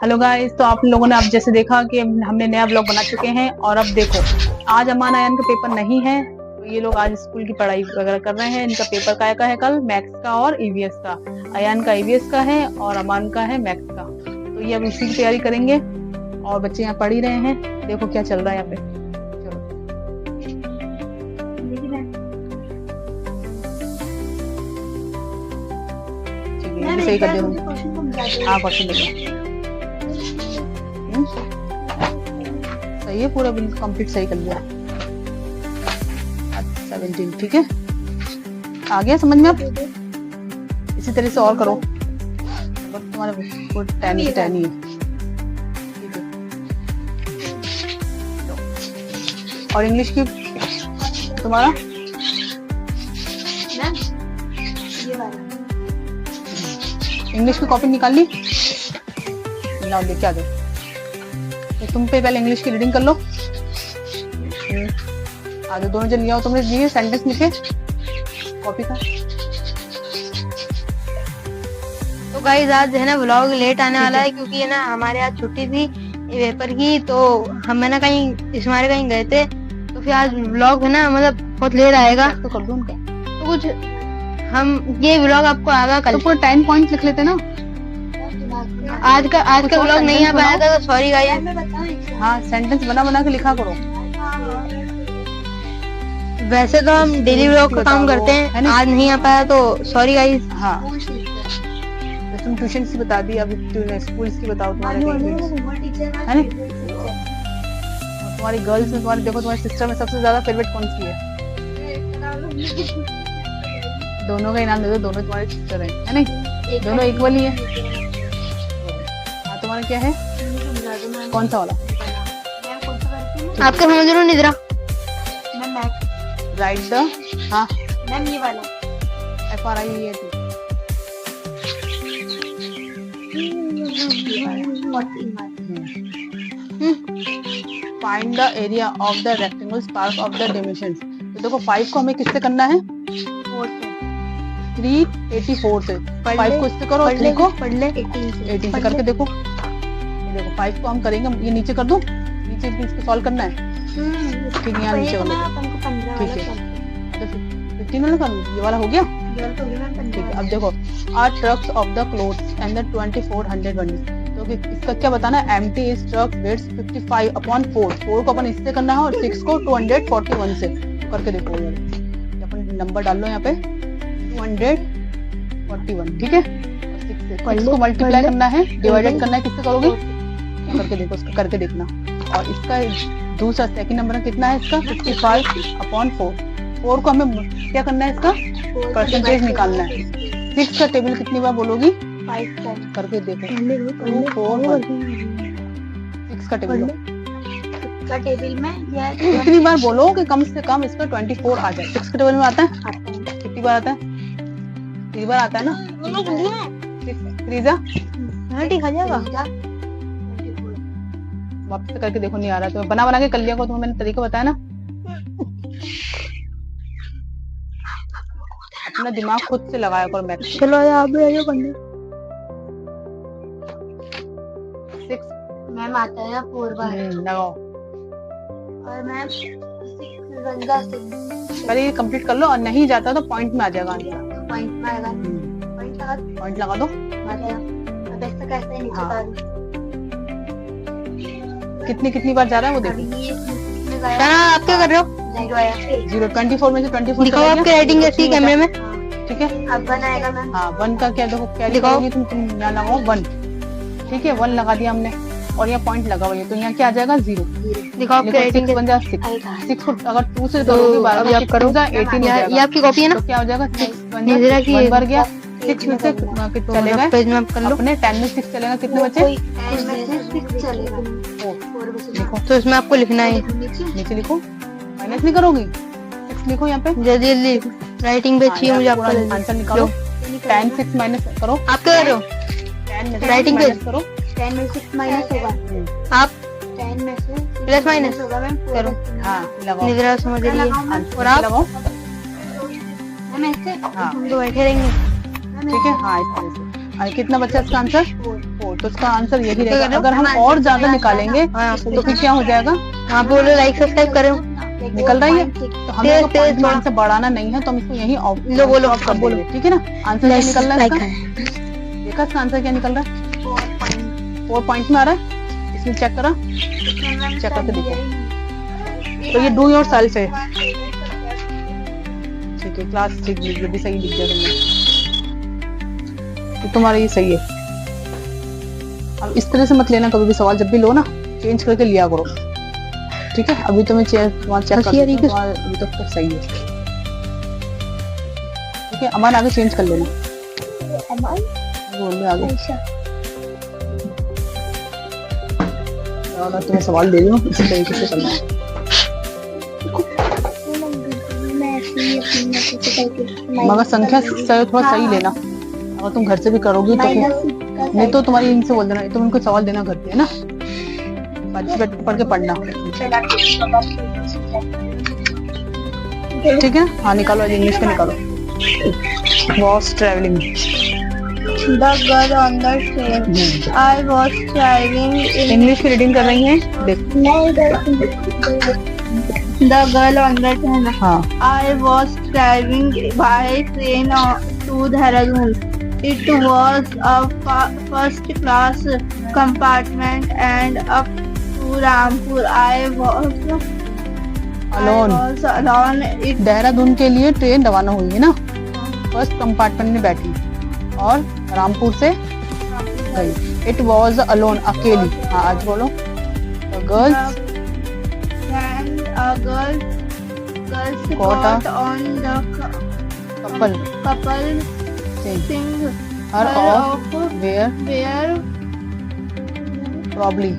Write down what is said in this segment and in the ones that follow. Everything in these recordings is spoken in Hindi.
हेलो गाइस, तो आप लोगों ने अब जैसे देखा कि हमने नया ब्लॉग बना चुके हैं। और अब देखो, आज अमान आयन का पेपर नहीं है, तो ये लोग आज स्कूल की पढ़ाई वगैरह कर रहे हैं। इनका पेपर काय का है कल, मैथ्स का और ईवीएस का। अयान का ईवीएस का है और अमान का है मैथ्स का। तो ये अब इसी की तैयारी करेंगे और बच्चे यहाँ पढ़ ही रहे हैं। देखो क्या चल रहा है यहाँ पे। चलो सही कर दो। हाँ, क्वेश्चन देखो सही है, पूरा बिल्कुल कंप्लीट सही कर लिया। 17 ठीक है, आ गया समझ में। अब इसी तरह से और करो, तुम्हारा 10 ही है। ठीक है, और इंग्लिश की तुम्हारा इंग्लिश की कॉपी निकाल ली, लाओ लेके आ जाओ। तो तुम पे पहले इंग्लिश की रीडिंग कर लो। आज दोनों जन लिया हो, तुमने दिए सेंटेंस लिखे कॉपी का। तो गाइस आज है ना व्लॉग लेट आने वाला है, क्योंकि है ना हमारे आज छुट्टी थी पेपर की। तो हम है ना कहीं गए थे, तो फिर आज व्लॉग है ना मतलब बहुत लेट आएगा। तो कर दो उनका, तो कुछ हम ये व्लॉग आपको आएगा कल। तो पूरा 10 पॉइंट लिख लेते ना। आज का व्लॉग नहीं आ पाया था, तो सॉरी गाइस। हाँ, सेंटेंस बना के लिखा करो। वैसे तो हम डेली व्लॉग का काम करते हैं, आज नहीं आ पाया तो सॉरी गाइस। हाँ, तो तुम ट्यूशन की बता दी, अभी स्कूल की बताओ। तुम्हारे है ना, तुम्हारी गर्ल्स में तुम्हारी देखो, तुम्हारी सिस्टर में सबसे ज्यादा फेवरेट कौन सी है? दोनों का इनाम दे दो, दोनों तुम्हारी सिस्टर है नहीं? दोनों इक्वल ही है। तुम्हारा क्या है, कौन सा वाला? आपका समझ लो निद्रा। राइट द, हाँ मैम ये वाला FRIET। Find the area of the rectangle part of the dimensions. तो देखो 5 को हमें किससे करना है? 384 से। 5 को इससे करो, 3 को 18 से करके देखो। देखो 5 को हम करेंगे, ये नीचे कर दो, नीचे इसको सॉल्व करना है। ठीक है, यहाँ नीचे कर लो। ठीक है, तो 15 वाला कर, ये वाला हो गया। ठीक है, अब देखो are trucks of the clothes and the 2400 bundles. तो इसका क्या बताना है? Empty is truck weights 55/4। 4 को अपन इससे करना है और 6 को 241 से करके देखो। अपन नंबर डाल लो यहाँ पे 241। ठीक है, 6 को मल्टीप्लाई करना है, डिवाइडेड करना है, किससे करोगे? करके देखो, इसका करके देखना। और इसका दूसरा सेकंड नंबर कितना है इसका? 55/4। 4 को हमें क्या करना है? इसका परसेंटेज निकालना है। 6 का टेबल कितनी बार बोलोगी? 5 करके देखो। 2 4 1 6 का टेबल में कितनी बार बोलो कि कम से कम इसका 24 आ जाए। 6 के टेबल में आता है? कितनी बार आता है? 3 बार आता है ना। 3 ठीक आ जाएगा। वापस करके देखो, नहीं आ रहा तो बना के कर लिया को। तुम्हें मैंने तरीका बताया ना। अपना दिमाग खुद से लगाया करो मैथ। चलो आप भी आइए करने। 6 मैम आता है 4 बार लगाओ, और मैम 6 पहले ये कंप्लीट कर लो। और नहीं जाता तो पॉइंट में आ जाएगा आंसर। पॉइंट में आएगा। पॉइंट लगा दो। कितनी बार जा रहा है वो देखो। आप क्या कर रहे हो? 0 24 में से 24 दिखाओ आपकी राइटिंग कैसी कैमरे में। ठीक है, अब 1 आएगा मैम। हाँ 1 का क्या देखो, क्या दिखाओ तुम यहाँ लगाओ 1। ठीक है, 1 लगा दिया हमने और यहाँ पॉइंट लगा हुआ है, तो यहाँ क्या आ जाएगा? 0। दिखाओ आपकी राइटिंग बन जाएगा 6 को अगर 2 से करोगे 12 आप करो 18 ये आपकी कॉपी है ना। तो क्या हो जाएगा? 6 निद्रा की 1 बार गया। 6 में से चलेगा पेज में कर लो। अपने 10 में 6 चलेगा, कितने बचे? 10 में से 6 चलेगा। देखो तो इसमें आपको लिखना है, नीचे लिखो, माइनस नहीं करोगी, 6 लिखो यहाँ पे। जल्दी जल्दी राइटिंग पे चाहिए मुझे आपका आंसर निकालो। 10 6 माइनस करो। आप क्या कर रहे हो? 10 में राइटिंग पे करो। 10 में 6 माइनस होगा। आप 10 में से प्लस माइनस होगा मैम। करो। हाँ लगाओ। निद्रा समझ रही है। और आप लगाओ। मैम ऐसे हम तो बैठे रहेंगे। ठीक है, हाँ इस तरह से। कितना बचा इसका आंसर? 4। तो इसका आंसर यही क्या रहेगा। करो? अगर हम और ज्यादा निकालेंगे तो फिर क्या हो जाएगा? हाँ बोलो, लाइक सब्सक्राइब करो। निकल रही है तो हमें तेज पॉइंट थोड़ा से बढ़ाना नहीं है, तो हम इसको यहीं ऑफ लो, बोलो, ऑफ कर बोलो। देंगे, ठीक है ना। आंसर क्या निकल रहा है लाइक इसका? देखा इसका आंसर क्या निकल रहा है? 4 पॉइंट में आ रहा है। इसमें चेक करा, चेक करके देखो। तो ये डू योर सेल्फ है, ठीक है। क्लास 6 ये भी सही लिख दिया तुमने, तो तुम्हारा ये सही है। अब इस तरह से मत लेना कभी भी सवाल, जब भी लो ना चेंज करके लिया करो, ठीक है। अभी तो मैं चेक कर अभी तक तो सही है, ठीक है। अमन आगे चेंज कर लेना, बोल दे आगे। मैं तुम्हें सवाल दे रही हूँ, इसी तरीके से करना है। मगर संख्या थोड़ा सही लेना, अगर तुम घर से भी करोगी तो नहीं तो तुम्हारी इनसे बोल देना, तुम उनको सवाल देना घर पे, है ना। पढ़ के पढ़ना, ठीक है। हाँ निकालो, इंग्लिश का निकालो। Was travelling. The girl on the train. I was driving in. English की रीडिंग कर रही हैं, देख। The girl on the train. हाँ। I was driving by train to Dehradun. It was a first class compartment and up to Rampur. I was alone. Dehradun के लिए ट्रेन रवाना हुई है ना, फर्स्ट कंपार्टमेंट में बैठी और रामपुर से गई। इट वॉज अलोन, अकेली। हाँ आज बोलो। Girls got on the couple sing her off where probably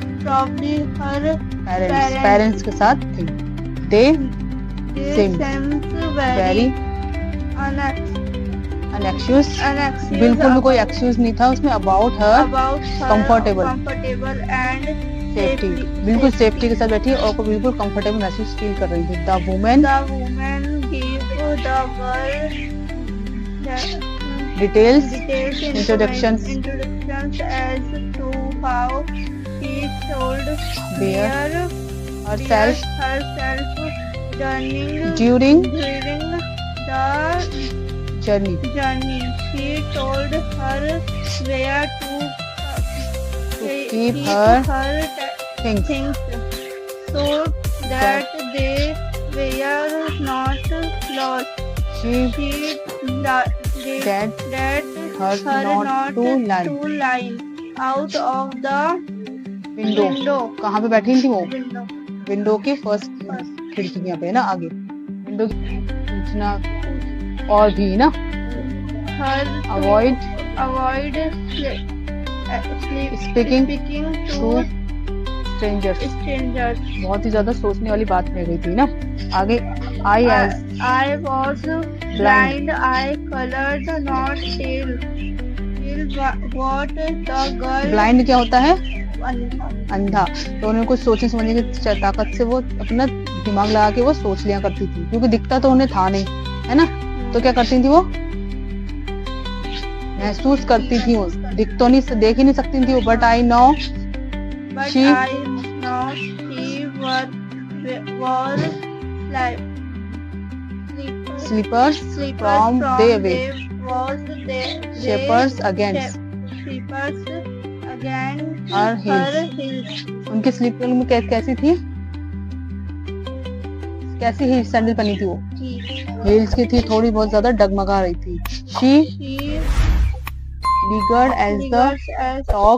her parents के साथ थी। they seemed very unanxious, बिल्कुल भी कोई एक्सक्यूज नहीं था उसमें। about her comfortable and safety, बिल्कुल सेफ्टी के साथ बैठी और को बिल्कुल कंफर्टेबल महसूस फील कर रही थी। The women gave the girl details introductions as to how she should bear herself during during the journey. She told her where to keep her things so that they were not lost. she that her not to line out of the window। कहाँ पे बैठी थी वो? window विंडो की फर्स्ट खिड़की यहाँ पे है ना, आगे विंडो पूछना और भी ना। Avoid speaking to strangers. बहुत ही ज्यादा सोचने वाली बात रह गई थी ना। आगे I was blind, I colored not till what the girl blind क्या होता है? अंधा। तो उन्हें कुछ सोचने समझने की ताकत से वो अपना दिमाग लगा के वो सोच लिया करती थी, क्योंकि दिखता तो उन्हें था नहीं, है ना। तो क्या करती थी वो? महसूस करती थी वो, दिख तो नहीं, देख ही नहीं सकती थी वो। But I know she was slippers from their way, shepherds against her heels। उनके स्लीपर में कैसी थी? कैसी ही सैंडल पहनी थी वो? हील्स की थी, थोड़ी बहुत ज्यादा डगमगा रही थी। she regarded as the